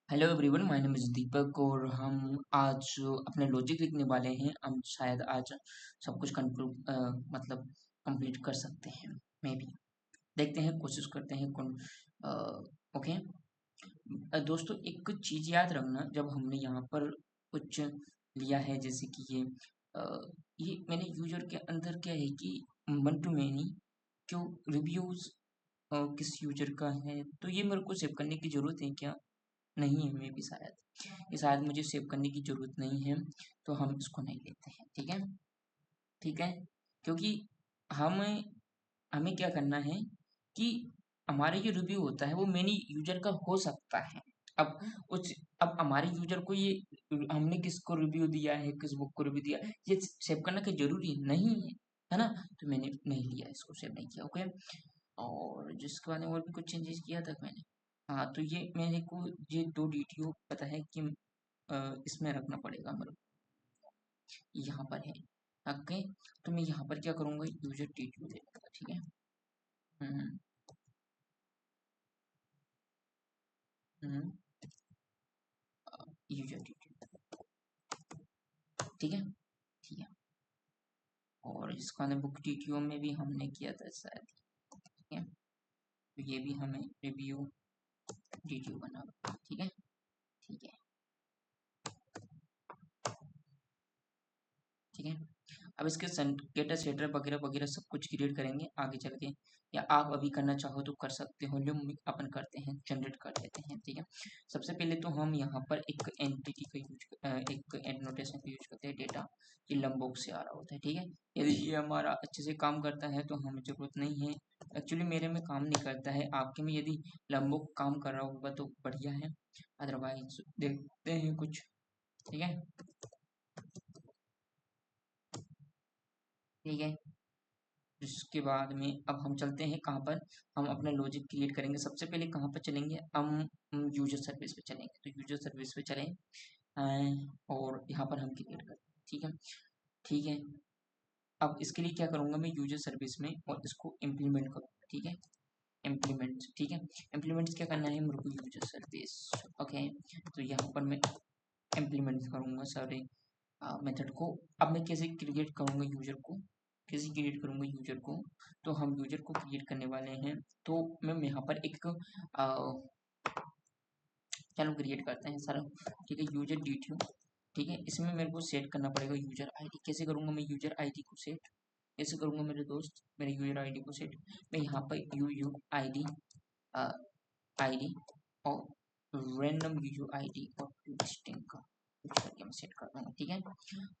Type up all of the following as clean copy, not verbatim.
Hello everyone, my name is Deepak और हम आज अपने लॉजिक लिखने वाले हैं। हम शायद आज सब कुछ मतलब कंप्लीट कर सकते हैं। मे बी देखते हैं, कोशिश करते हैं ओके। दोस्तों, एक चीज़ याद रखना, जब हमने यहाँ पर कुछ लिया है जैसे कि ये मैंने यूजर के अंदर क्या है कि वन टू मैनी क्यों रिव्यूज़ किस यूजर का है, तो ये मेरे को सेव करने की ज़रूरत है क्या? नहीं है, मे बी शायद ये शायद मुझे सेव करने की ज़रूरत नहीं है, तो हम इसको नहीं लेते हैं। ठीक है, ठीक है। क्योंकि हमें हमें क्या करना है कि हमारा जो रिव्यू होता है वो मेनी यूजर का हो सकता है। अब उस अब हमारे यूजर को ये हमने किसको रिव्यू दिया है, किस बुक को रिव्यू दिया है, ये सेव करना क्या ज़रूरी नहीं है ना? तो मैंने नहीं लिया, इसको सेव नहीं किया। ओके। और जिसके बारे में और भी कुछ चेंजेस किया था मैंने। हाँ, तो ये मेरे को ये 2 डीटीओ पता है कि इसमें रखना पड़ेगा मेरे को, यहाँ पर है। ओके, तो मैं यहाँ पर क्या करूँगा, यूजर डीटीओ दे दूँगा। ठीक है। हम्म हम्म यूजर डीटीओ। ठीक है, ठीक है। और इसका ने बुक डीटीओ में भी हमने किया था शायद। ठीक है, तो ये भी हमें रिव्यू डीटीओ बना। ठीक है, ठीक है, ठीक है। अब इसके गेटर सेटर वगैरह वगैरह सब कुछ क्रिएट करेंगे आगे चल के, या आप अभी करना चाहो तो कर सकते हो, जो अपन करते हैं जनरेट कर लेते हैं। ठीक है, सबसे पहले तो हम यहाँ पर एक एंटिटी का एक एनोटेशन का यूज करते हैं, डेटा ये लंबोक से आ रहा होता है। ठीक है, यदि ये हमारा अच्छे से काम करता है तो हमें जरूरत नहीं है। एक्चुअली मेरे में काम नहीं करता है, आपके में यदि लंबोक काम कर रहा होगा तो बढ़िया है, अदरवाइज देखते हैं कुछ। ठीक है, ठीक है। इसके बाद में अब हम चलते हैं कहाँ पर, हम अपना लॉजिक क्रिएट करेंगे। सबसे पहले कहाँ पर चलेंगे, हम यूजर सर्विस पे चलेंगे, तो यूजर सर्विस पे चलें। और यहाँ पर हम क्रिएट करें। ठीक है, ठीक है। अब इसके लिए क्या करूँगा, मैं यूजर सर्विस में और इसको इम्प्लीमेंट करूँगा। ठीक है, इम्प्लीमेंट। ठीक है, इम्प्लीमेंट क्या करना है मेरे को, यूजर सर्विस। ओके, तो यहाँ पर मैं इम्प्लीमेंट करूँगा सारे मेथड को। अब मैं कैसे क्रिएट करूँगा यूजर को, कैसे क्रिएट करूँगा यूजर को, तो हम यूजर को क्रिएट करने वाले हैं। तो मैं यहाँ पर एक चलो क्रिएट करते हैं सर। ठीक है, यूजर डिटेल। ठीक है, इसमें मेरे को सेट करना पड़ेगा यूजर आईडी। कैसे करूँगा मैं यूजर आईडी को सेट, कैसे करूँगा मेरे दोस्त, मेरे यूजर आईडी को सेट। मैं यहाँ पर यू आईडी आईडी और रैंडम यूजर आईडी और स्ट्रिंग का यूज करके मैं सेट कर दूँगा। ठीक है,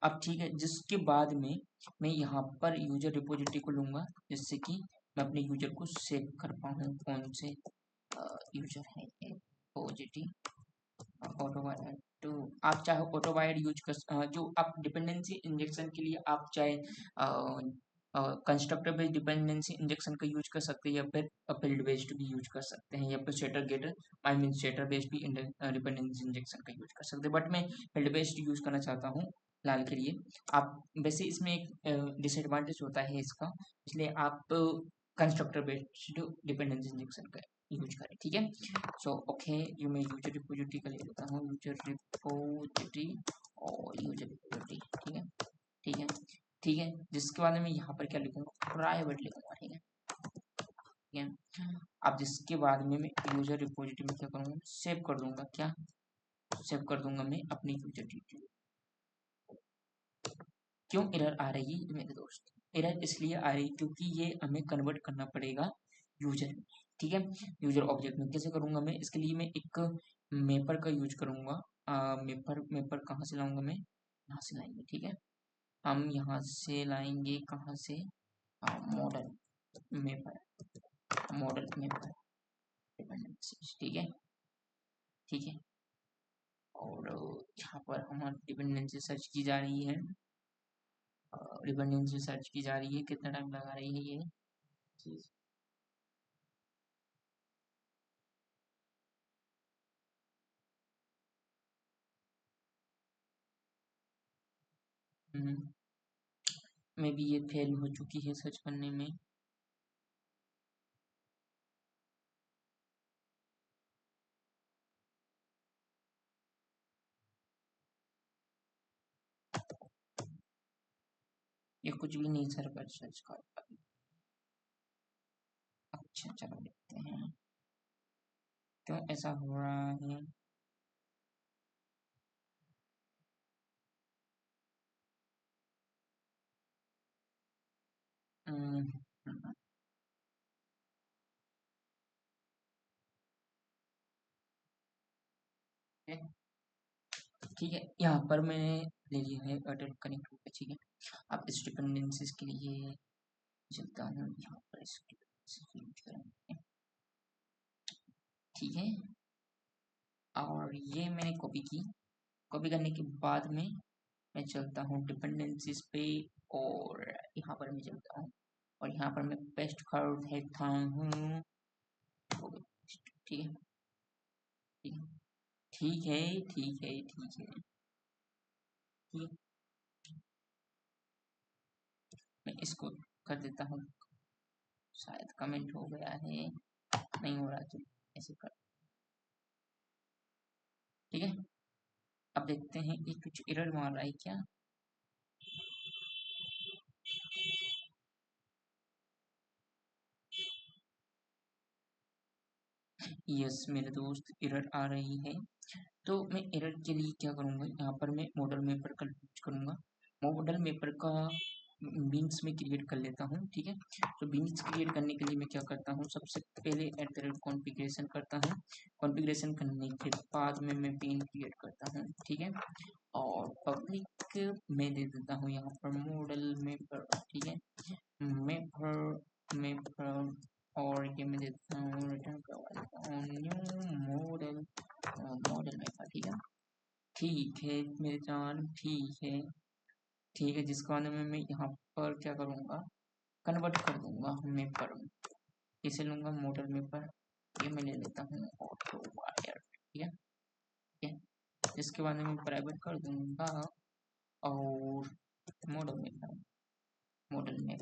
अब ठीक है, जिसके बाद में मैं यहाँ पर यूजर रिपोजिटरी को लूँगा, जिससे कि मैं अपने यूजर को सेव कर पाऊँ। कौन से यूजर है रिपोजिटरी ऑटोवायड। तो आप चाहे ऑटोवायड यूज कर जो आप डिपेंडेंसी इंजेक्शन के लिए आप चाहे कंस्ट्रक्टर बेस्ड डिपेंडेंसी इंजेक्शन का यूज कर सकते हैं, या फिर फील्ड बेस्ड भी यूज कर सकते हैं, या फिर setter getter I mean setter based भी डिपेंडेंसी इंजेक्शन का यूज कर सकते हैं। बट मैं फील्ड बेस्ड यूज करना चाहता हूँ फिलहाल के लिए। आप वैसे इसमें एक डिसएडवांटेज होता है इसका, इसलिए आप कंस्ट्रक्टर बेस्ड डिपेंडेंसी इंजेक्शन का यूज करें। ठीक है, सो ओके, जो मैं यूजर रिपोजिटरी का ले लेता हूँ, यूजर रिपोजिटरी और यूजर रिपोजिटरी। ठीक है, ठीक है, ठीक है। जिसके बाद में मैं यहाँ पर क्या लिखूंगा, प्राइवेट लिखूंगा। ठीक है, ठीक है। अब जिसके बाद में मैं यूजर रिपोजिटरी में क्या करूँगा, सेव कर दूंगा। क्या सेव कर दूंगा मैं अपनी यूजर डिटेल। क्यों एरर आ रही है मेरे दोस्त, एरर इसलिए आ रही है क्योंकि ये हमें कन्वर्ट करना पड़ेगा यूजर में। ठीक है, यूजर ऑब्जेक्ट में कैसे करूंगा मैं, इसके लिए मैं एक मेपर का यूज करूंगा। मेपर मेपर कहाँ से लाऊंगा मैं, यहाँ से लाएंगे। ठीक है, हम यहाँ से लाएंगे कहाँ से, model mapper, model mapper dependencies. ठीक है, ठीक है। और यहाँ पर हमारी डिपेंडेंसी सर्च की जा रही है, डिपेंडेंसी सर्च की जा रही है, कितना टाइम लगा रही है ये चीज। मे बी ये फेल हो चुकी है सर्च करने में। ये कुछ भी नहीं सर्च कर। अच्छा चलो देखते हैं क्यों ऐसा हो रहा है। हम्म, ठीक है यहाँ पर मैंने ले लिया है एयरटेल कनेक्ट होकर। ठीक है अब इस डिपेंडेंसीज के लिए चलता हूँ यहाँ पर इसकी यूज करेंगे। ठीक है और ये मैंने कॉपी की। कॉपी करने के बाद में मैं चलता हूँ डिपेंडेंसीज पे और यहाँ पर मैं चलता हूँ और यहाँ पर मैं पेस्ट कर देता हूँ। ठीक है ठीक है ठीक है ठीक है ठीक है ठीक है मैं इसको कर देता हूँ। शायद कमेंट हो गया है नहीं हो रहा तो ऐसे कर। ठीक है अब देखते हैं ये कुछ एरर मार रहा है क्या। यस मेरे दोस्त एरर आ रही है। तो मैं एरर के लिए क्या करूँगा यहाँ पर मैं मॉडल मेपर का यूज करूँगा। मॉडल मेपर का बीन्स में क्रिएट कर लेता हूँ। ठीक है तो बीन्स क्रिएट करने के लिए मैं क्या करता हूँ सबसे पहले एट द रेट कॉन्फ़िगरेशन करता हूँ। कॉन्फ़िगरेशन करने के बाद में मैं बीन क्रिएट करता हूँ। ठीक है और पब्लिक में दे देता हूँ यहाँ पर मॉडल मेपर। ठीक है मेपर और ये मैं देता हूँ रिटर्न करवा देता हूँ न्यू मॉडल मॉडल मेपर। ठीक है मेरे जान ठीक है जिसके बाद में मैं यहाँ पर क्या करूँगा कन्वर्ट कर दूंगा मेपर में। इसे लूँगा मॉडल मेपर। ये मैं ले लेता हूँ ऑटो वायर। ठीक है जिसके बाद में मैं प्राइवेट कर दूंगा और मॉडल मेपर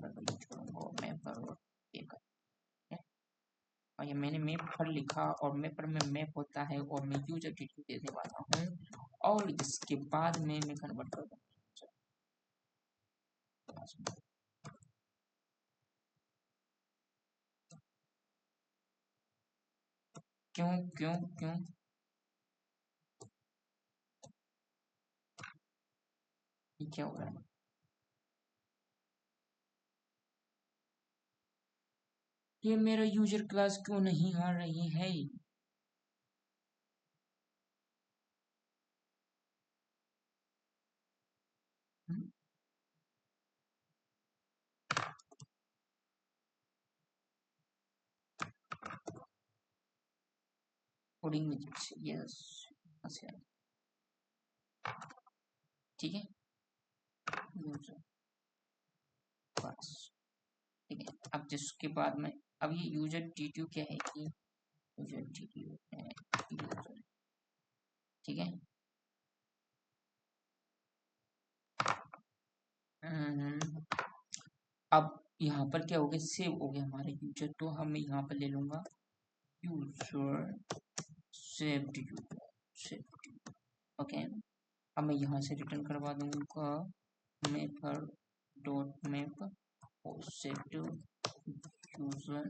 का यूज करूँगा और मेपर ये कर। ठीक है? और ये मैंने मैप पर लिखा और मैप पर में मैप होता है और मैं यूजर डिटेल देने वाला हूँ और इसके बाद में मैं कन्वर्ट कर दूंगा। क्यों क्यों क्यों ये क्या हो रहा है। ये मेरा यूजर क्लास क्यों नहीं आ रही है। कोडिंग में यस अच्छा ठीक है यूजर क्लास। ठीक है अब जिसके बाद में अब ये यूजर टीट्यू क्या है कि यूजर टीट्यू है यूजर। ठीक है हम्म, अब यहाँ पर क्या हो गया सेव हो गया हमारा यूजर तो हम यहाँ पर ले लूंगा user saved user saved. Okay अब मैं यहाँ से रिटर्न करवा दूंगा मेपर डॉट मैप और सेट यूजर।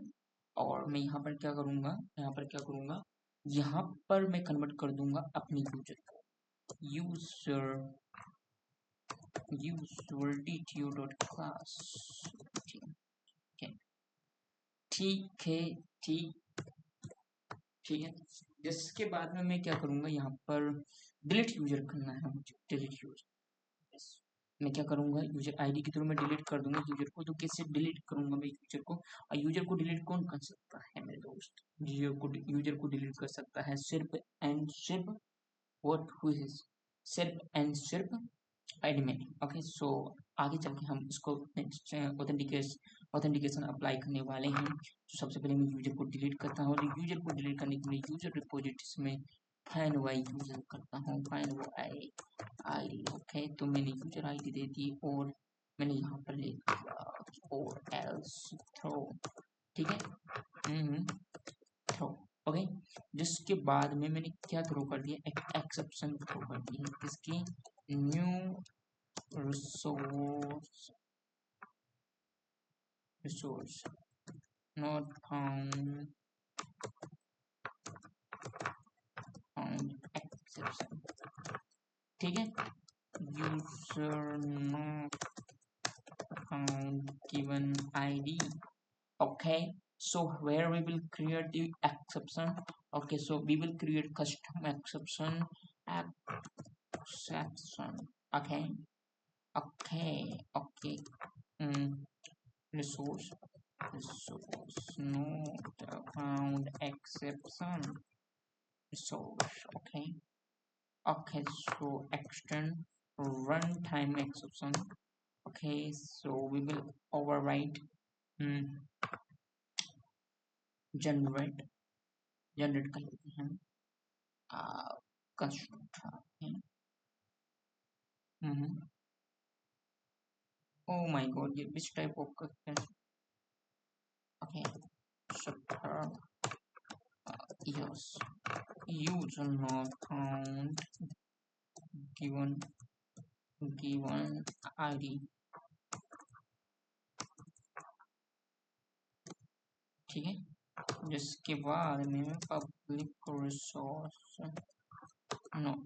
और मैं यहाँ पर क्या करूँगा यहाँ पर मैं कन्वर्ट कर दूंगा अपने यूजर को user user dtu dot class. ठीक है ठीक है ठीक ठीक है जिसके बाद में मैं क्या करूँगा यहाँ पर डिलीट यूजर करना है मुझे डिलीट यूजर। Yes. मैं क्या करूंगा यूजर आईडी के थ्रू मैं डिलीट कर दूंगा यूजर को। तो कैसे डिलीट करूंगा मैं यूजर को और यूजर को डिलीट कौन कर सकता है मेरे दोस्त। यूजर को डिलीट कर सकता है सिर्फ एंड सिर्फ व्हाट हु इज सिर्फ एंड सिर्फ एडमिन। ओके सो आगे चल के हम इसको ऑथेंटिकेशन अप्लाई करने वाले हैं। तो सबसे पहले मैं यूजर को डिलीट करता हूँ और यूजर को डिलीट करने के लिए यूजर रिपोजिटरीज में फाइंड वाई यूजर करता हूँ फाइंड वाई आईडी। ओके तो मैंने यूजर आईडी दे दी और मैंने यहाँ पर ले लिया और एल्स थ्रो। ठीक है थ्रो ओके जिसके बाद में मैंने क्या थ्रो कर दिया एक एक्सेप्शन थ्रो कर दी है इसकी new resource resource not found exception, ठीक है। User not found given id, okay, so where we will create the exception, okay, so we will create custom exception, okay, okay, resource not found exception resource, okay, so extend runtime exception, okay, so we will override generate कर लेते हैं custom, oh my god, ये which type of okay, super yes, user not found given id, ठीक है। जिसके बाद में public resource not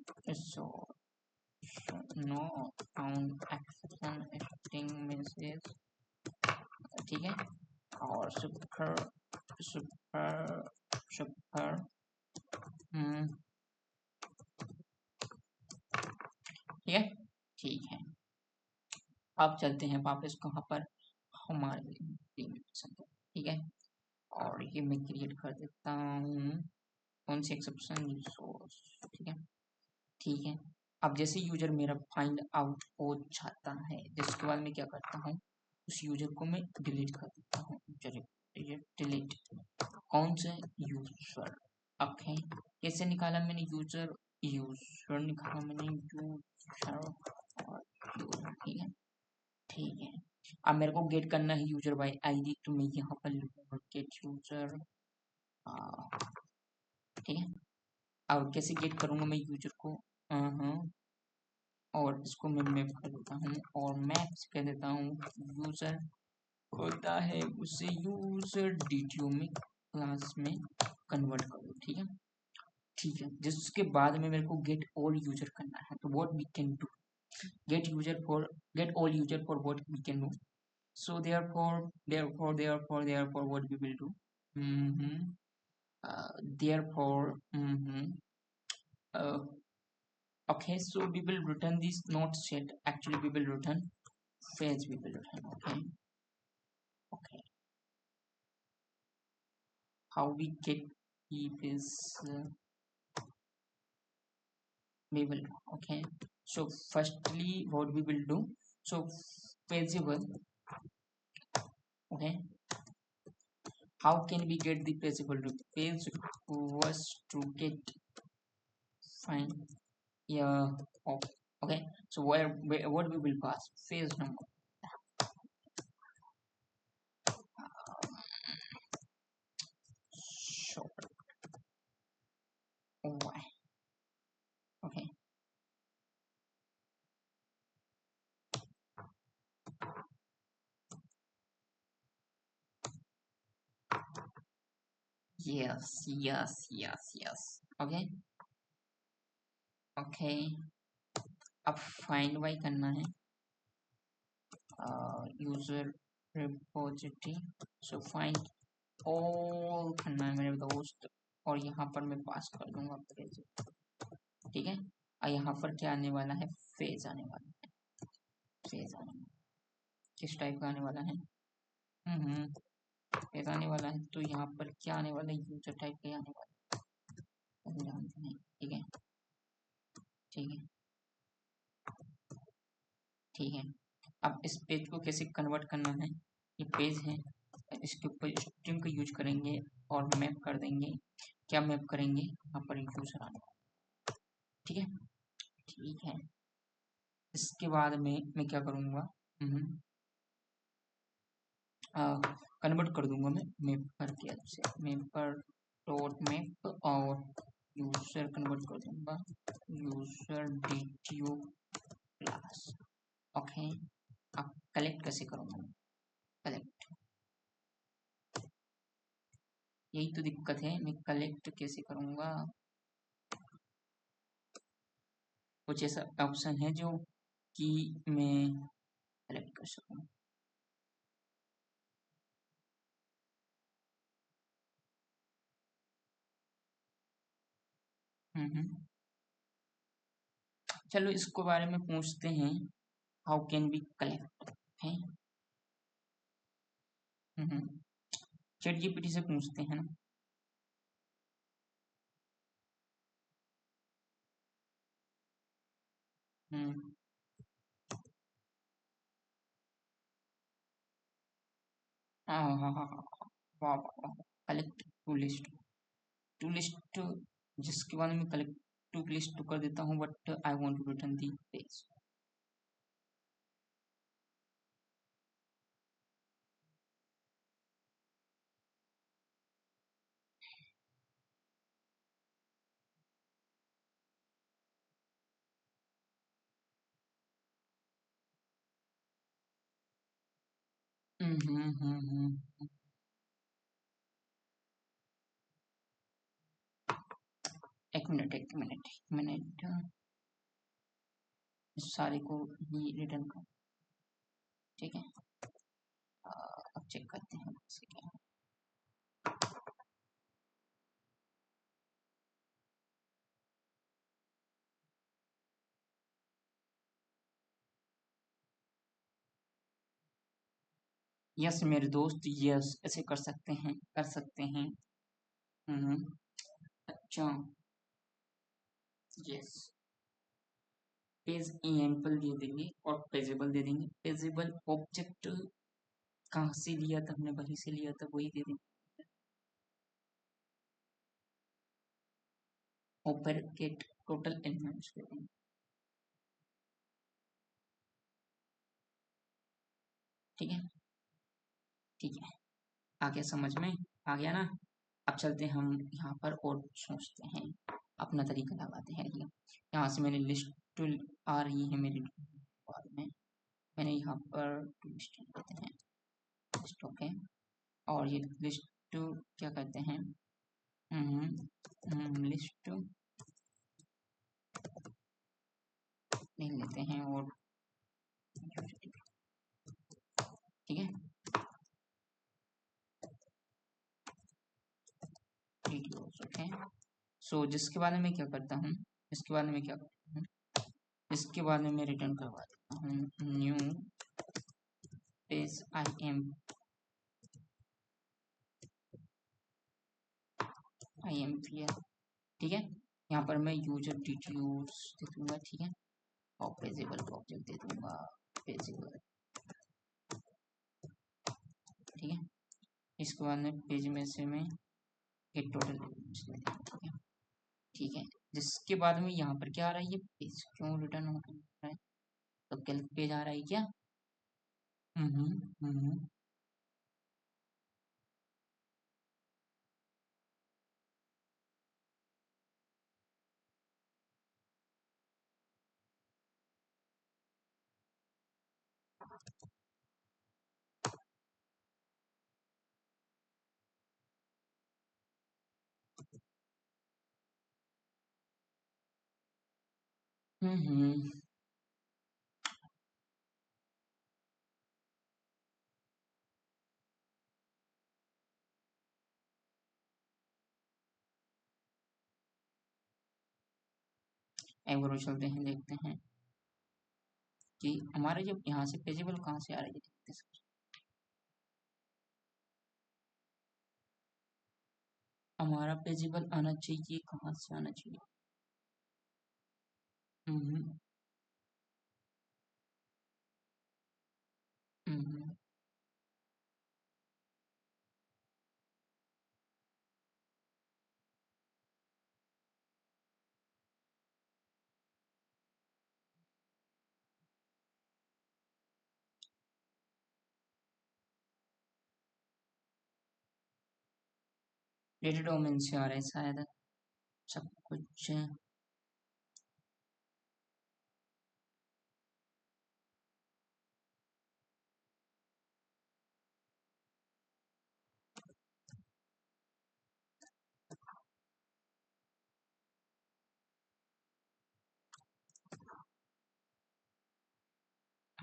found exception string message, ठीक है। और सुपर ठीक है, ठीक है। अब चलते हैं वापस कहाँ पर, हमारे ठीक है। और ये मैं क्रिएट कर देता हूँ कौन सी एक्सेप्शन रिसोर्स, ठीक है। अब जैसे यूजर मेरा फाइंड आउट हो जाता है, जिसके बाद मैं क्या करता हूँ, उस यूजर को मैं डिलीट कर देता हूँ, डिलीट कौन से यूजर, ओके। कैसे निकाला मैंने यूजर निकाला मैंने यूजर, ठीक है, ठीक है। अब मेरे को गेट करना है यूजर बाय आईडी, तो मैं यहाँ पर लिखूंगा गेट यूजर, ठीक है। अब कैसे गेट करूंगा मैं यूजर को, और इसको मैं मैप कर देता हूँ, और मैप से कह देता हूँ यूजर होता है उसे यूजर डीटीओ में क्लास में कन्वर्ट करो, ठीक है, ठीक है। जिसके बाद में मेरे को गेट ऑल यूजर करना है, तो what we can do, get all user for what we can do, so therefore what we will do, therefore uh, okay, so we will return this not set, actually we will return phase, we will return, okay, how we get is we will, okay, so firstly what we will do, so feasible, okay, how can we get the feasible to phase was to get fine, yeah, okay, so where what we will pass phase number, sure, why, okay, yes, okay, okay। अब find by करना है user repository, so find all करना है मेरे दोस्त, और यहाँ पर मैं पास कर दूंगा फेज, ठीक है। और यहाँ पर क्या आने वाला है, फेज आने वाला है, फेज आने वाला, किस टाइप का आने वाला है, फेज आने वाला है, तो यहाँ पर क्या आने वाला है, यूजर टाइप का आने वाला है, जानते हैं, ठीक है, ठीक है, ठीक है। अब इस पेज को कैसे कन्वर्ट करना है, ये पेज है, इसके ऊपर स्ट्रिंग का यूज करेंगे और मैप कर देंगे, क्या मैप करेंगे, यहाँ पर यूजर आने वाला, ठीक है, ठीक है। इसके बाद में मैं क्या करूँगा, कन्वर्ट कर दूंगा मैं मैप पर के से, मैप पर डॉट मैप, और यूजर कन्वर्ट कर दूंगा यूजर डीटीओ क्लास, ओके। अब कलेक्ट कैसे करूँगा, कलेक्ट यही तो दिक्कत है, मैं कलेक्ट कैसे करूँगा? कुछ ऐसा ऑप्शन है जो कि मैं कलेक्ट कर सकूँ? चलो इसको बारे में पूछते हैं, हाउ कैन बी कलेक्ट है। चैट जीपीटी से पूछते हैं ना। हम्म हाँ हाँ हाँ हाँ, वाह वाह वाह, collect to list. To list जिसके बाद में कलेक्ट टू लिस्ट तो कर देता हूँ, but I want to return the page. एक मिनट एक मिनट एक मिनट, इस सारे को ही रिटर्न कर। ठीक है, अब चेक करते हैं कैसे क्या है। यस मेरे दोस्त, यस ऐसे कर सकते हैं, कर सकते हैं। हम्म अच्छा, यस। पेज एम्पल दे देंगे और पेजेबल दे देंगे। पेजेबल ऑब्जेक्ट कहाँ से लिया था हमने, वहीं से लिया था, वही दे देंगे। ओपर गेट टोटल एलिमेंट्स दे देंगे। ठीक है, ठीक है, आ गया समझ में, आ गया ना। अब चलते हैं हम यहाँ पर और सोचते हैं, अपना तरीका लगाते हैं। यहाँ से मैंने लिस्ट आ रही है मेरी बाद में, मैंने यहाँ पर लिस्ट देते हैं, लिस्ट ओके। और ये लिस्ट क्या कहते हैं, लिस्ट नहीं लेते हैं और ठीक है, ओके। सो जिसके बारे में क्या करता हूँ, इसके बारे में क्या करता हूँ, इसके बारे में रिटर्न करवा देता हूँ, new page I am P L. ठीक है, यहाँ पर मैं यूजर डिटेल्स दे दूंगा। ठीक है, और पेजेबल ऑब्जेक्ट दे दूंगा, पेजेबल। ठीक है, इसके बाद में पेज में से मैं गेट टोटल एलिमेंट्स दे दूंगा। ठीक है, ठीक है, जिसके बाद में यहाँ पर क्या आ रहा है, ये पेज क्यों रिटर्न हो रहा है, तो कैलक पेज आ रहा है क्या? हम्म हम्म एक बार और चलते हैं, देखते हैं कि हमारा जब यहाँ से पेजेबल कहाँ से आ रहा है, ये देखते हैं। हमारा पेजेबल आना चाहिए, कहाँ से आना चाहिए? हम्म हम्म डेटा डोमेन से आ रहा है शायद सब कुछ।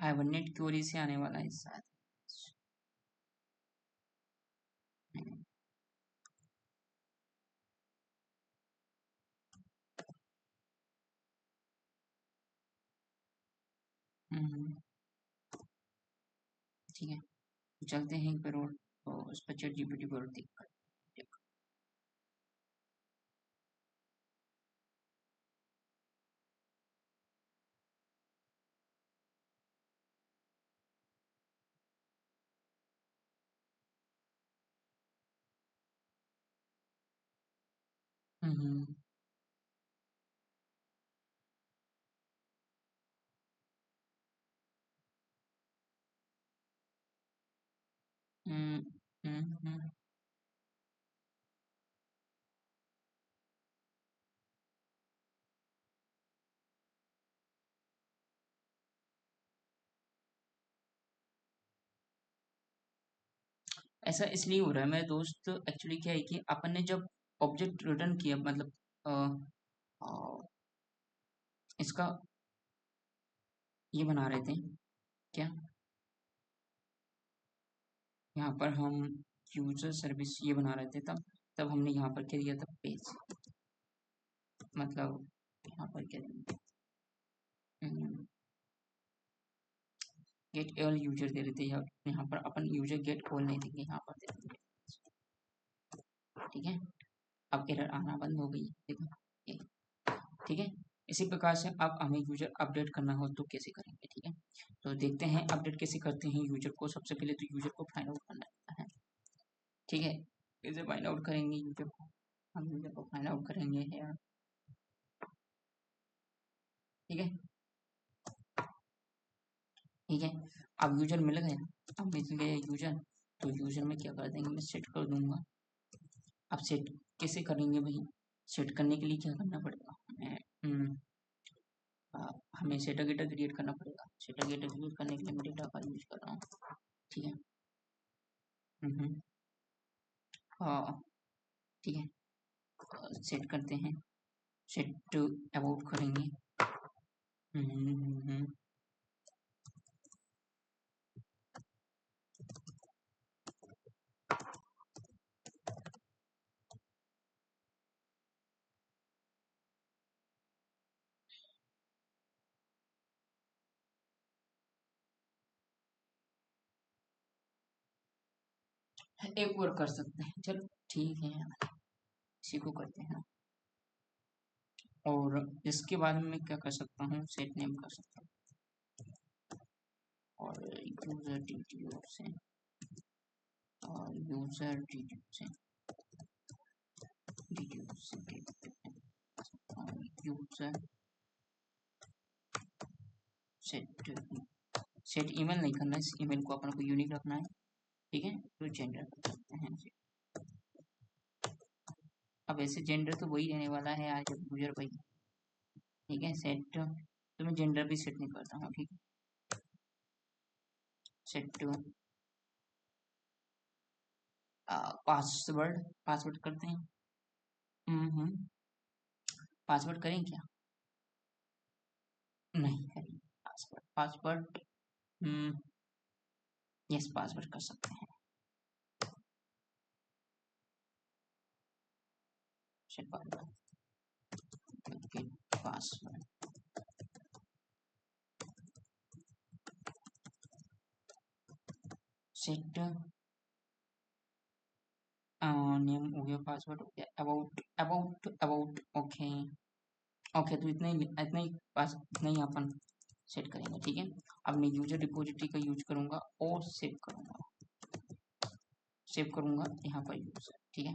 हाइबरनेट क्वेरी से आने वाला है शायद। ठीक है, तो चलते हैं एक बार और तो उस पर चैट जीपीटी पर देख कर। हम्म हम्म हम्म। ऐसा इसलिए हो रहा है मेरे दोस्त, एक्चुअली क्या है कि अपन ने जब ऑब्जेक्ट रिटर्न किया, मतलब अ, अ, इसका ये बना रहे थे क्या, यहाँ पर हम यूजर सर्विस ये बना रहे थे, तब तब हमने यहाँ पर क्या दिया था, पेज, मतलब यहाँ पर क्या दिया, गेट ऑल यूजर दे रहे थे, यहाँ पर अपन यूजर गेट ऑल नहीं देंगे, यहाँ पर दे देंगे। ठीक है, अब एरर आना बंद हो गई, देखो ये। ठीक है, इसी प्रकार से अब हमें यूजर अपडेट करना हो तो कैसे करेंगे। ठीक है, तो देखते हैं अपडेट कैसे करते हैं यूजर को। सबसे पहले तो यूजर को फाइंड आउट करना रहता है। ठीक है, कैसे फाइंड आउट करेंगे यूजर को, हम यूजर को फाइंड आउट करेंगे है। ठीक है, ठीक है, अब यूजर मिल गया, अब मिल गया यूजर, तो यूजर में क्या कर देंगे, मैं सेट कर दूंगा। अब सेट कैसे करेंगे भाई, सेट करने के लिए क्या करना पड़ेगा, हमें सेटा गेटा क्रिएट करना पड़ेगा। सेटा गेटा क्रिएट करने के लिए मैं डेटा का यूज कर रहा हूँ। ठीक है, हम्म, हाँ, ठीक है, सेट करते हैं, सेट टू अबाउट करेंगे। हम्म, हम्म, एक और कर सकते हैं, चलो ठीक है, इसी को करते हैं। और इसके बाद में मैं क्या कर सकता हूँ, सेट नेम कर सकता हूँ, और यूजर डिटेल से, और यूजर डिटेल से, डिटेल से यूजर सेट, सेट ईमेल नहीं करना है, इस ईमेल को अपन को यूनिक रखना है। ठीक है, तो जेंडर कर सकते हैं। अब ऐसे जेंडर तो वही रहने वाला है आज, यूजर भाई। ठीक है, सेट तो मैं जेंडर भी सेट नहीं करता हूँ। ठीक है, सेट टू पासवर्ड, पासवर्ड करते हैं। पासवर्ड करें क्या, नहीं करें पासवर्ड, पासवर्ड यस पासवर्ड कर सकते हैं। सेट पासवर्ड, सेट नेम हो गया, पासवर्ड हो गया, about about about, okay okay, तो इतना ही अपन सेट करेंगे। ठीक है, अब मैं यूजर रिपोजिटरी का यूज करूंगा और सेव करूंगा, सेव करूंगा यहाँ पर यूजर। ठीक है,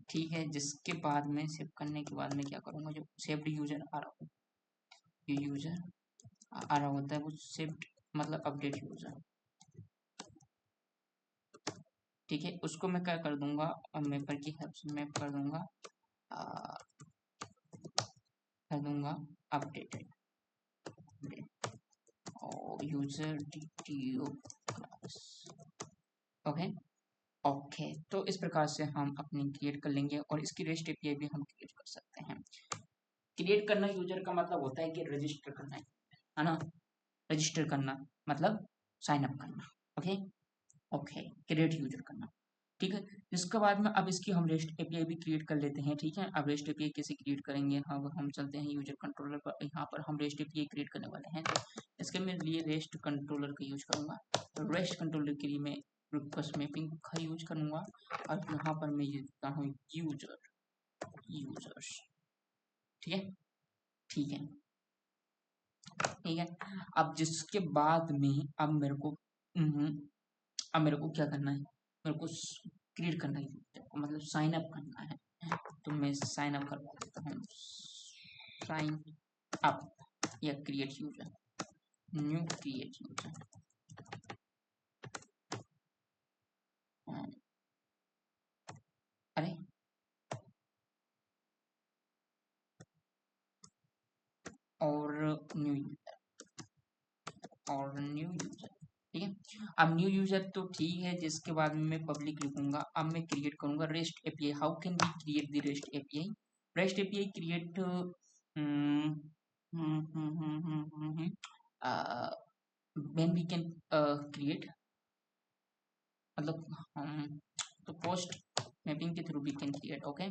ठीक है, जिसके बाद में सेव करने के बाद में क्या करूंगा, जो सेव्ड यूजर आ रहा हो, ये यूजर आ रहा होता है वो सेव्ड, मतलब अपडेट यूजर। ठीक है, उसको मैं क्या कर दूंगा, मैपर की हेल्प से मैप आ, कर दूंगा अपडेटेड और user DTO class. Okay, okay, तो इस प्रकार से हम अपनी क्रिएट कर लेंगे, और इसकी रेस्ट एपीआई भी हम क्रिएट कर सकते हैं। क्रिएट करना यूजर का मतलब होता है कि रजिस्टर करना है ना। रजिस्टर करना मतलब साइन अप करना। ओके ओके, क्रिएट यूजर करना। ठीक है, इसके बाद में अब इसकी हम रेस्ट एपीआई भी क्रिएट कर लेते हैं। ठीक है, अब रेस्ट एपीआई कैसे क्रिएट करेंगे, हम चलते हैं यूजर कंट्रोलर पर। यहाँ पर हम रेस्ट एपीआई क्रिएट करने वाले हैं, तो इसके मैं लिए रेस्ट कंट्रोलर का यूज करूंगा। तो रेस्ट कंट्रोलर के लिए मैं रिक्वेस्ट मैपिंग का यूज करूंगा, और यहाँ पर मैं ये देता हूँ यूजर्स। ठीक है ठीक है ठीक है। अब जिसके बाद में अब मेरे को अब मेरे को क्या करना है, मेरे को क्रिएट करना है, मतलब साइन अप करना है। तो मैं साइन अप करवा देता हूँ, साइन अप या create user, new create user. अरे और न्यू यूजर। ठीक है, अब न्यू यूजर तो ठीक है, जिसके बाद में मैं पब्लिक लिखूंगा। अब मैं क्रिएट करूंगा rest API. How can we create the rest API? Rest API create when we can create, मतलब हम तो पोस्ट मैपिंग के through we can create. Okay,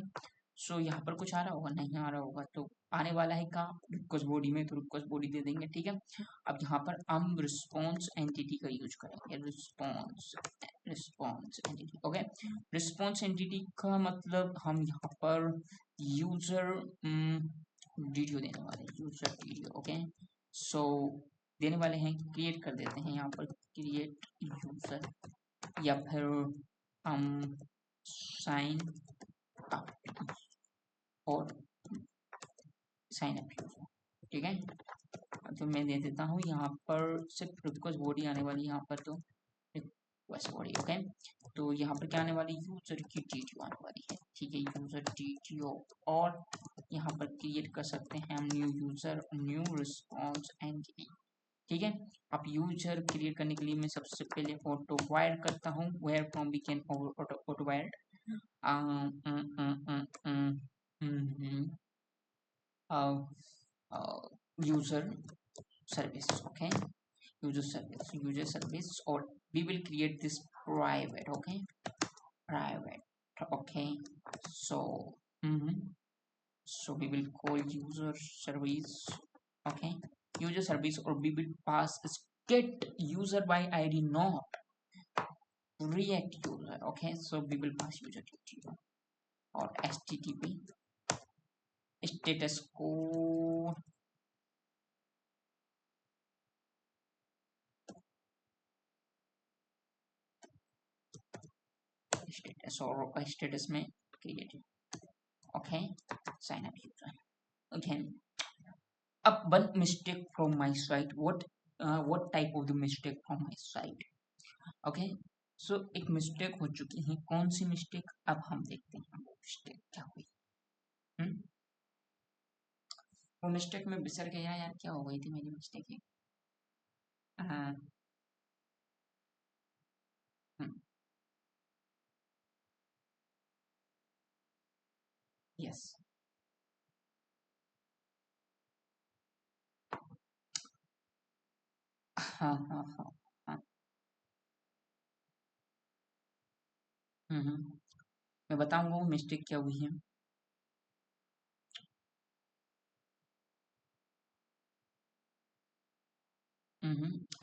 so यहाँ पर कुछ आ रहा होगा, नहीं आ रहा होगा, तो आने वाला है कहाँ, रिक्वेस्ट बॉडी में, तो रिक्वेस्ट बॉडी दे देंगे। ठीक है, अब यहाँ पर हम रिस्पॉन्स एंटिटी का यूज करेंगे, response entity. Okay, response entity का मतलब हम यहाँ पर यूजर डिटियो देने वाले हैं, यूजर डिटियो। ओके, सो देने वाले हैं, क्रिएट कर देते हैं यहाँ पर क्रिएट यूजर, या फिर हम साइन अप और साइन अप यूजर। ठीक है, तो मैं दे देता हूँ यहाँ पर सिर्फ रिक्वेस्ट बॉडी आने वाली, यहाँ पर तो रिक्वेस्ट बॉडी। ओके, तो यहाँ पर क्या आने वाली, यूजर की टीटीओ आने वाली है। ठीक है, यूजर टीटीओ, और यहाँ पर क्रिएट कर सकते हैं हम new user, new response entity. ठीक है, अब यूजर क्रिएट करने के लिए मैं सबसे पहले ऑटो वायर करता हूँ, where from we can auto wire user service. Okay, user service, और we will create this private. Okay, private. Okay, so so we will call user service. Okay, user service, or we will pass get user by id, not react user. Okay, so we will pass user detail, or http status code, status और status में created. Okay, sign up user. Okay, up one mistake from my side. What type of the mistake from my side? Okay, so एक mistake हो चुकी है, कौन सी mistake, अब हम देखते हैं वो मिस्टेक क्या हुई। वो मिस्टेक में बिसर गया यार, क्या हो गई थी मेरी मिस्टेक है। यस, हाँ हाँ हाँ हाँ। मैं बताऊंगा वो मिस्टेक क्या हुई है।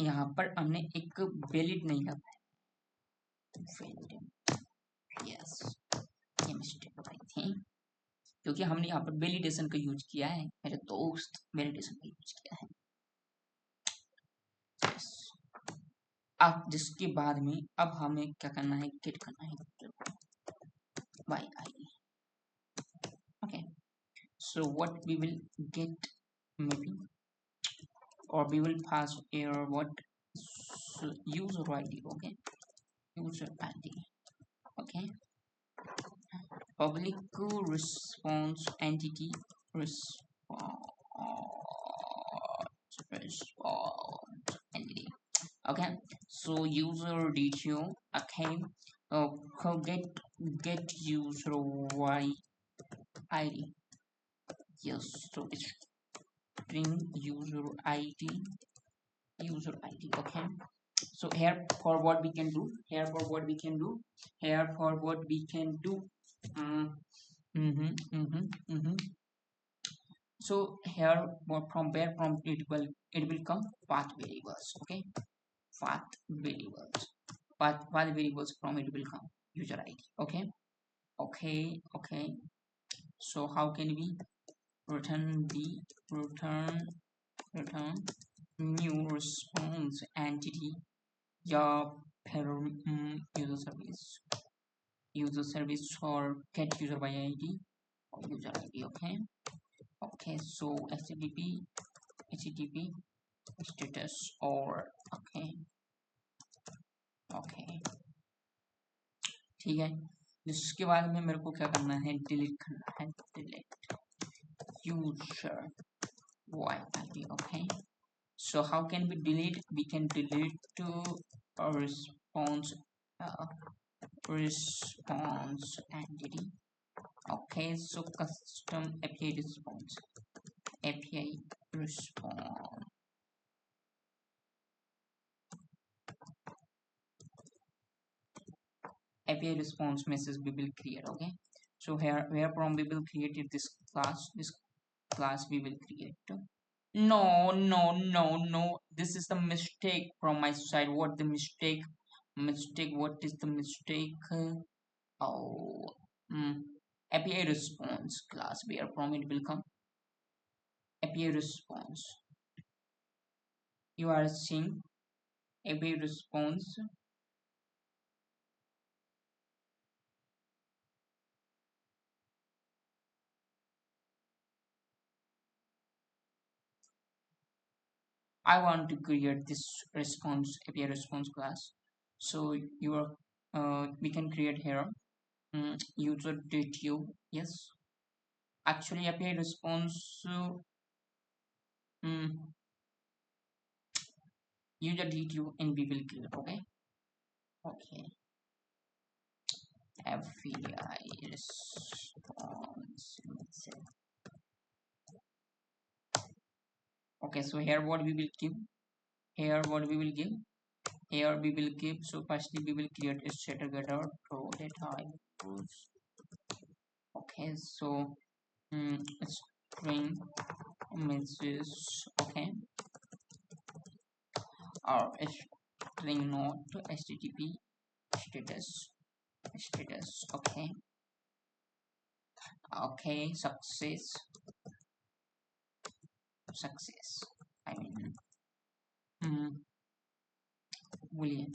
यहाँ पर हमने एक वैलिड नहीं लगाया, यस, ये मिस्टेक हो गई थी, क्योंकि हमने यहाँ पर वैलिडेशन का यूज किया है, मेरे दोस्त वैलिडेशन का यूज किया है। yes. अब जिसके बाद में अब हमें क्या करना है, गेट करना है by ID. Okay, so what we will get, maybe, or we will pass error what, so user id. Okay, user id. Okay, public response entity response entity. Okay, so user detail. Okay, get user y id. Yes, so it's string user id user ID. Okay, so here for what we can do, here for what we can do, here for what we can do. um, so here from where from it will come path variables. Okay, path variables, path variables from it will come user ID. Okay, okay. So how can we return the return return new response entity? Yeah, user service or get user by ID or user ID. Okay, okay. So http status or okay, okay, ठीक है। जिसके बाद में मेरे को क्या करना है, डिलीट करना है, delete user id. Okay, so how can we delete? We can delete to a uh, response entity. Okay, so custom API response, API response, API response message we will create. Okay, so here where from we will create this class, we will create. No, no, no, no. This is the mistake from my side. What the mistake? Mistake. What is the mistake? Oh, mm, API response class. Where from it will come? API response. You are seeing API response. I want to create this response API response class. So you are. We can create here. User dtu. Yes. Actually, API response. Mm, user dtu and we will create. Okay. Okay. API response. Okay, so here what we will give, here what we will give, here we will give. So firstly we will create a static getter to data equals. Okay, so string message. Okay, or string not http status. Okay, okay, success, I mean boolean,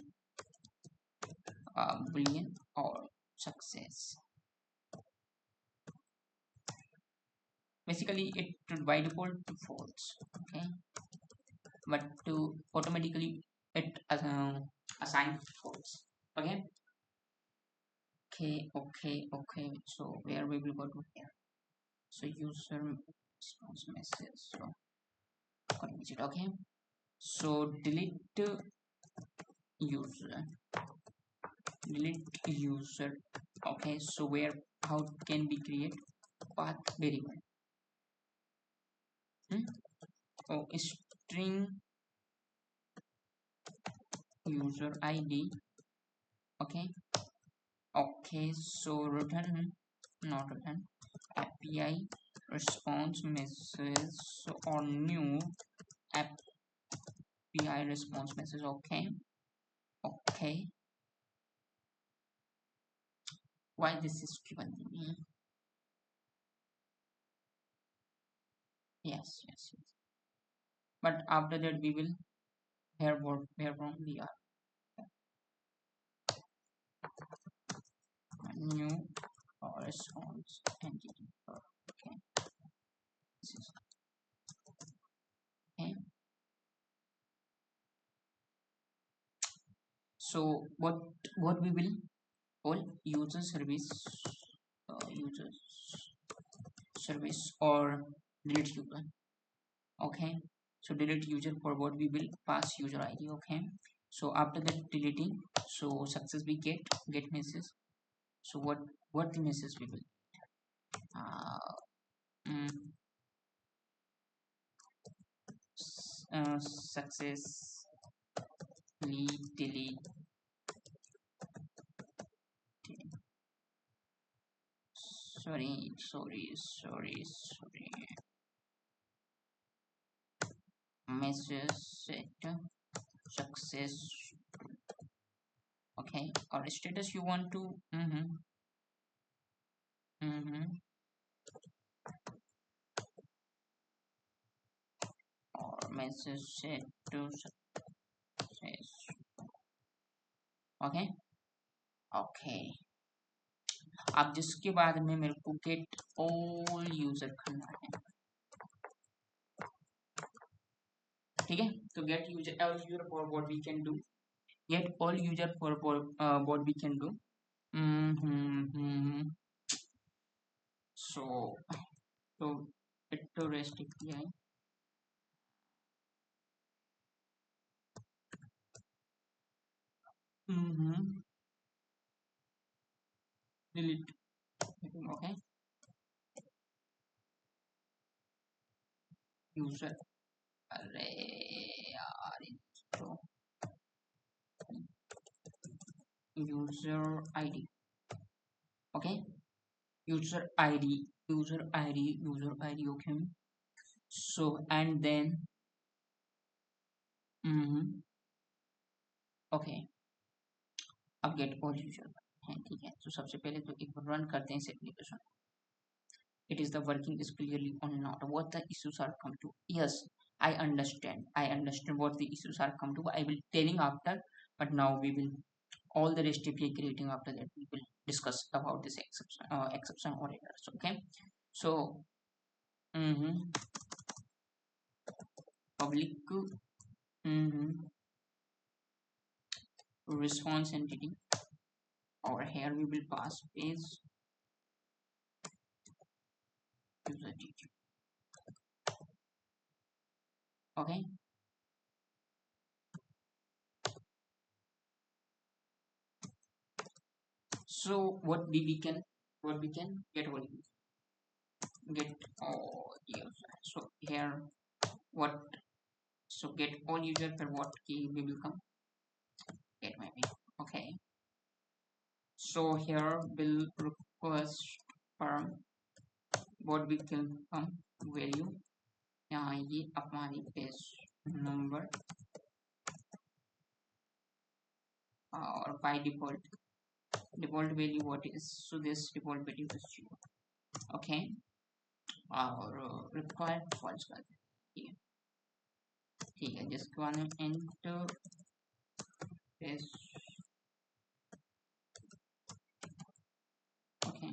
boolean or success. Basically it by default to false. Okay, but to automatically it assign false. Okay, okay. So where we will go to here, so user response message, so connect it. Okay, so delete user, okay. So where, how can we create path variable? Oh, string user id. Okay, okay. So return, not return, API response message or new API response message. Okay, okay. Why this is given to me? Yes. But after that we will hear what where from we are. New response entity. Okay, this is okay. So what we will call user service, user service or delete user. Okay, so delete user, for what we will pass user id. Okay, so after that deleting, so success we get message. So what message we will uh, mm, successfully delete. Sorry. Message set success. Okay, or status you want to or message set to success. Okay, okay. अब जिसके बाद में मेरे को gate all user करना है, ठीक है। तो get user all user for what we can do, get all user for what we can do. so it to rest API delete, okay, user array तो user id, okay, user id, okay. So and then okay, अब gate all user है, ठीक है। तो सबसे पहले तो एक रन करते हैं इस application, it is the working is clearly or not, what the issues are come to. Yes, I understand what the issues are come to, I will telling after, but now we will all the rest API creating, after that we will discuss about this exception or errors, okay. So public response entity, or here we will pass page user detail, okay. So what we can get all user. So here what, so get all user for what key we will come get, maybe, okay. So here will request from what we can come value, यहाँ ये हमारी page number, और by default value what is, so this default value is 0, okay, और required false कर दें, ठीक है। जिसके बाद में enter page, okay,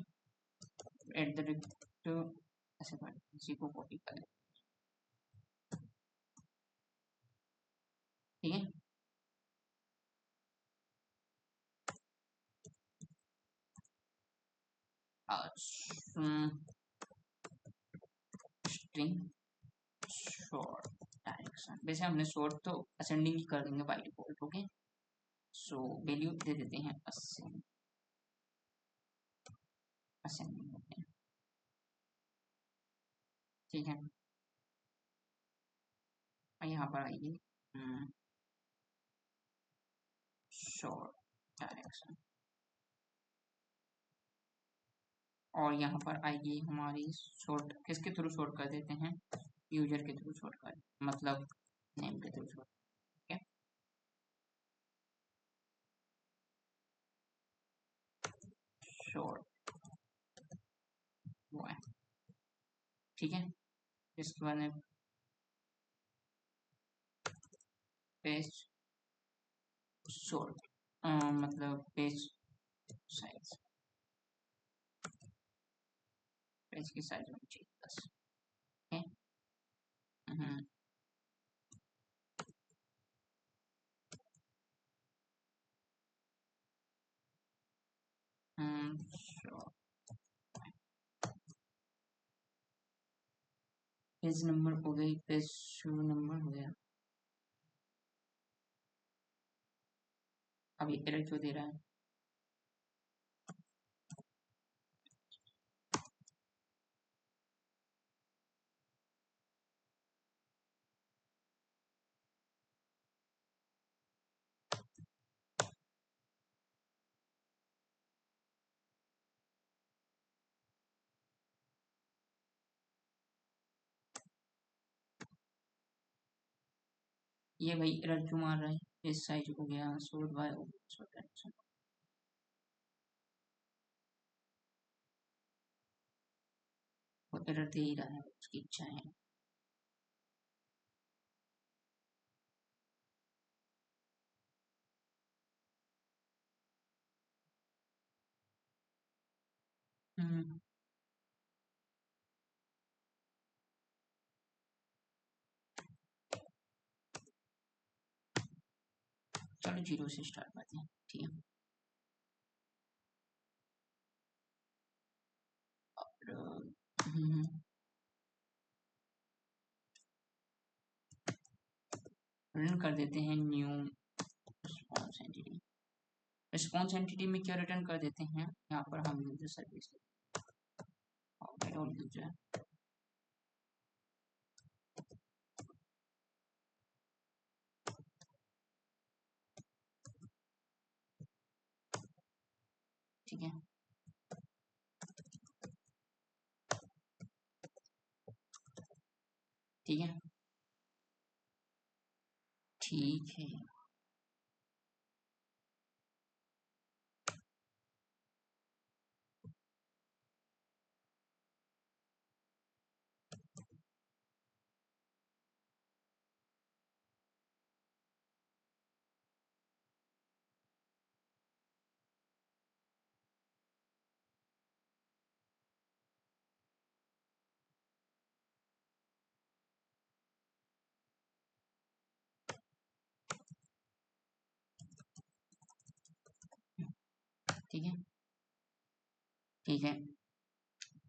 eight the rate ऐसे कर इसी को कॉपी कर, ठीक है। स्ट्रिंग शॉर्ट डायरेक्शन, वैसे हमने शॉर्ट तो असेंडिंग ही कर देंगे by default, okay. So value दे देते हैं असेंडिंग, ओके, ठीक है। और यहाँ पर आइए शॉर्ट डायरेक्शन, और यहाँ पर आइए हमारी शॉर्ट किसके थ्रू शॉर्ट कर देते हैं, यूजर के थ्रू शॉर्ट कर, मतलब नेम के थ्रू शॉर्ट, ठीक है। शॉर्ट वो है, ठीक है। इसके बाद में पेज शॉर्ट, मतलब पेज साइज, पेज की साइज होनी चाहिए बस, ठीक है। sure. पेज नंबर हो गई, पेज नंबर हो गया, अब ये एरर क्यों दे रहा है, ये भाई एरर क्यों मार रहा है? इस साइज हो गया सोल्ड बाय वो एरर दे ही रहा है, उसकी इच्छा है। हम्म, चलो जीरो से स्टार्ट करते हैं, ठीक है। और रन कर देते हैं new response entity. Response entity में क्या रिटर्न कर देते हैं, यहाँ पर हम यूजर सर्विस और यूजर, ठीक है। ठीक है, ठीक है। ठीक है, ठीक है।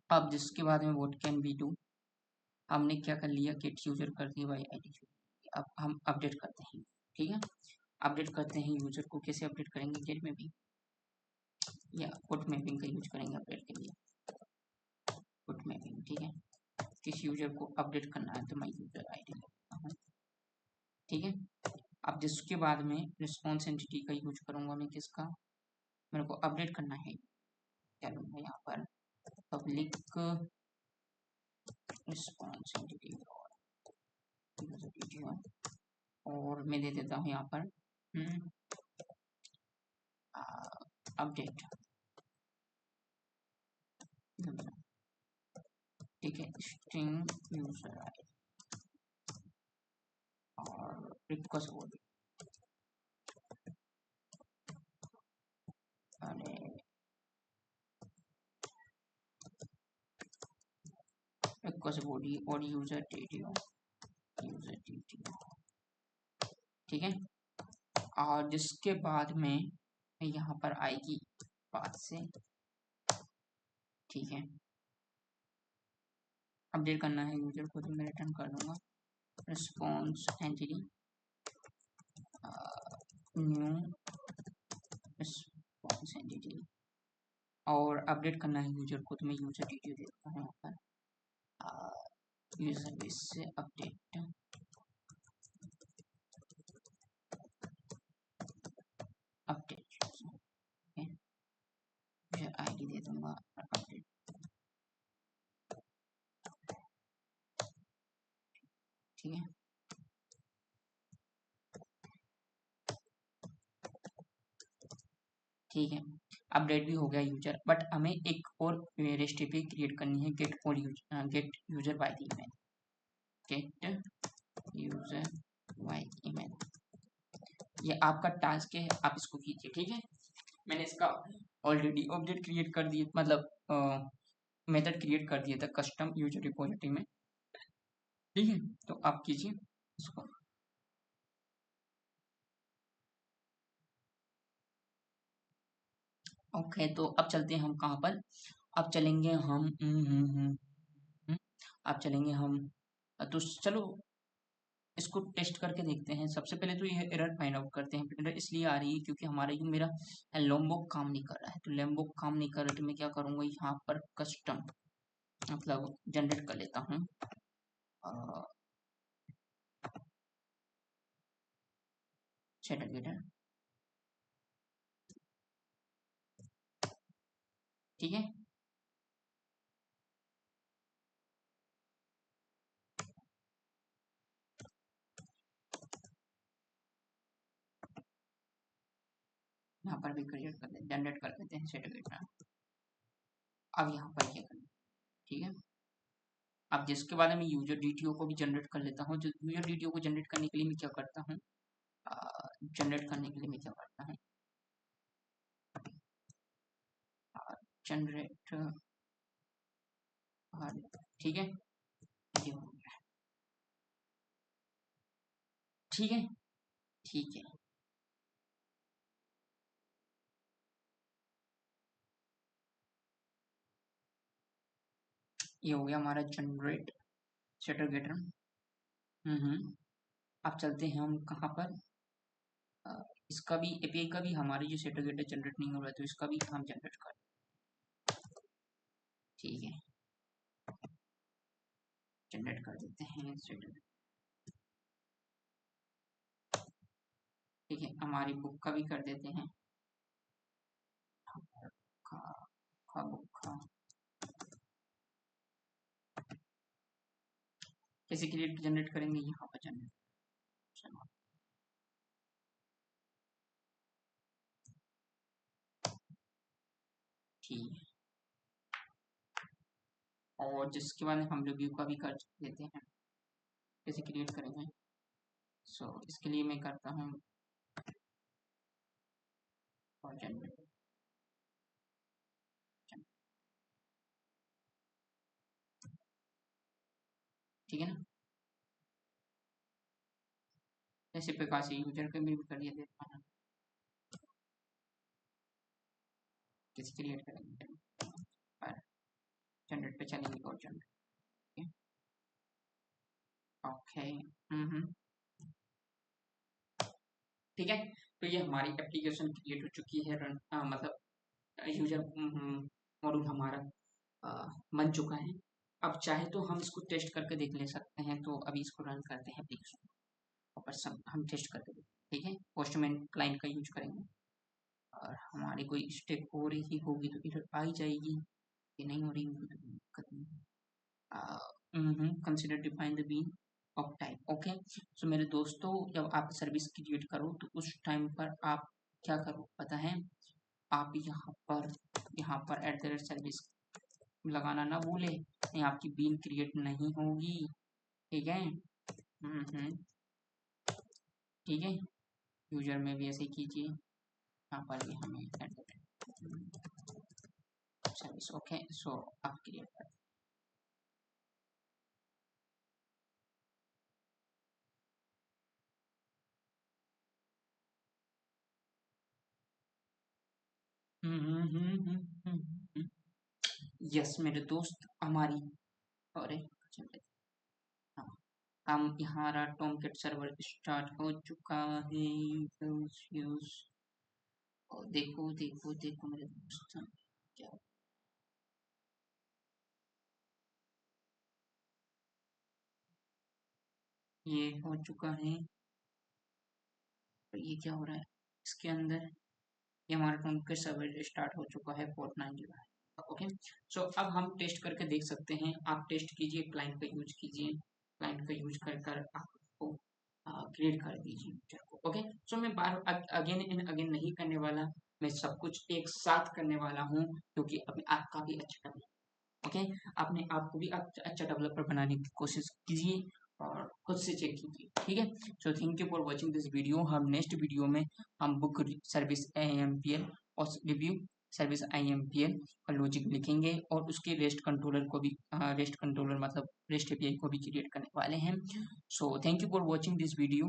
अब जिसके बाद में व्हाट कैन बी डू, हमने क्या कर लिया, गेट यूजर कर दिया बाई आईडी। अब हम अपडेट करते हैं, ठीक है। अपडेट करते हैं यूजर को, कैसे अपडेट करेंगे, गेट में भी या पुट मैपिंग का यूज करेंगे अपडेट के लिए। पुट मैपिंग, ठीक है। किस यूजर को अपडेट करना है तो मैं यूजर आईडी लेता हूँ, ठीक है। अब जिसके बाद में रिस्पॉन्स एंटिटी का यूज करूंगा मैं, किसका, मेरे को अपडेट करना है, क्या लूंगा यहाँ पर, पब्लिक रिस्पॉन्स एंटिटी और मैं दे देता हूँ यहाँ पर अपडेट, ठीक है। स्ट्रिंग यूजर आई और रिक्वेस्ट बोल अरे रिक्वेस्ट बॉडी और यूजर टीटीओ, ठीक है। और जिसके बाद में यहाँ पर आएगी बाद से, ठीक है। अपडेट करना है यूजर को तो मैं रिटर्न कर दूंगा response entity new response entity, और अपडेट करना है यूजर को तो मैं यूजर टीटीओ देता हूँ यहाँ पर यूजर सर्विस से अपडेट, अपडेट यूजर आईडी दे दूंगा अपडेट, ठीक है। ठीक है, अपडेट भी हो गया यूजर, बट हमें एक और रेसिपी क्रिएट करनी है, गेट और gate user by email, gate user by email. ये आपका टास्क है, आप इसको कीजिए, ठीक है। मैंने इसका ऑलरेडी ऑब्जेक्ट क्रिएट कर दिए, मतलब मेथड क्रिएट कर दिया था कस्टम यूजर रिपोजिटरी में, ठीक है। तो आप कीजिए इसको। ओके, तो अब चलते हैं हम कहाँ पर, अब चलेंगे हम अब चलेंगे हम, तो चलो इसको टेस्ट करके देखते हैं। सबसे पहले तो ये एरर फाइंड आउट करते हैं। एरर इसलिए आ रही है क्योंकि हमारा ये मेरा लॉम्बॉक काम नहीं कर रहा है, तो लॉम्बॉक काम नहीं कर रहा तो मैं क्या करूँगा, यहाँ पर कस्टम मतलब जनरेट कर लेता हूँ सेटलमेंट, ठीक है। यहाँ पर भी क्रिएट कर देते, जनरेट कर देते हैं सेट डेटा। अब यहाँ पर क्या करना, ठीक है। अब जिसके बाद मैं यूजर डीटीओ को भी जनरेट कर लेता हूँ। जो यूजर डीटीओ को जनरेट करने के लिए मैं क्या करता हूँ, जनरेट करने के लिए मैं क्या करता हूँ, जनरेट, ठीक है, ये हो गया, ठीक है, ठीक है। ये हो गया हमारा जनरेट सेटर गेटर। अब चलते हैं हम कहाँ पर, इसका भी एपीआई का भी हमारे जो सेटर गेटर जनरेट नहीं हो रहा है, तो इसका भी हम जनरेट कर, ठीक है, जनरेट कर देते हैं सेटर, ठीक है। हमारी बुक का भी कर देते हैं, बुक का कैसे क्रिएट जनरेट करेंगे, यहाँ पर जनरेट, ठीक है। और जिसके बाद हम रिव्यू का भी कर देते हैं, कैसे क्रिएट करेंगे। इसके लिए मैं करता हूँ और जनरेट, ठीक है ना। ऐसे प्रकार से यूजर का भी कर दिया देता हूँ, कैसे क्रिएट करेंगे, जनरेट पे चलेंगे और जनरेट, ओके, ठीक है। तो ये हमारी एप्लीकेशन क्रिएट हो चुकी है, रन मतलब यूजर मॉड्यूल हमारा बन चुका है। अब चाहे तो हम इसको टेस्ट करके देख ले सकते हैं, तो अभी इसको रन करते हैं एप्लीकेशन, और सब हम टेस्ट करके देखें, ठीक है। पोस्टमैन क्लाइंट का यूज करेंगे, और हमारी कोई स्टेप हो रही होगी तो इधर आ ही जाएगी, ये नहीं हो रही होगी तो दिक्कत नहीं। Consider define the bean of type, okay. So मेरे दोस्तों, जब आप सर्विस क्रिएट करो तो उस टाइम पर आप क्या करो पता है, आप यहाँ पर एट द रेट सर्विस लगाना ना भूले, नहीं आपकी बीन क्रिएट नहीं होगी, ठीक है। ठीक है, यूजर में भी ऐसे कीजिए, यहाँ पर भी हमें at the rate service, okay. So आप क्रिएट कर, यस मेरे दोस्त, हमारी, अरे हाँ, हम यहाँ टॉमकेट सर्वर स्टार्ट हो चुका है, यूज, देखो देखो देखो मेरे दोस्त, क्या ये हो चुका है, तो ये क्या हो रहा है इसके अंदर, ये हमारा टॉमकेट सर्वर स्टार्ट हो चुका है, फोर्टनाइट, ओके। सो अब हम टेस्ट करके देख सकते हैं, आप टेस्ट कीजिए, क्लाइंट का यूज कीजिए, क्लाइंट का यूज कर कर आपको क्रिएट कर दीजिए यूजर को, ओके। सो मैं बार अगेन एंड अगेन नहीं करने वाला, मैं सब कुछ एक साथ करने वाला हूँ, क्योंकि अभी आपका भी अच्छा, ओके, अपने आप को भी अच्छा डेवलपर बनाने की कोशिश कीजिए, और खुद से चेक कीजिए, ठीक है। So thank you for watching this video. हम नेक्स्ट वीडियो में हम बुक सर्विस IAMPL और रिव्यू सर्विस IAMPL का लॉजिक लिखेंगे, और उसके रेस्ट कंट्रोलर को भी, रेस्ट कंट्रोलर मतलब रेस्ट API को भी क्रिएट करने वाले हैं। So thank you for watching this video.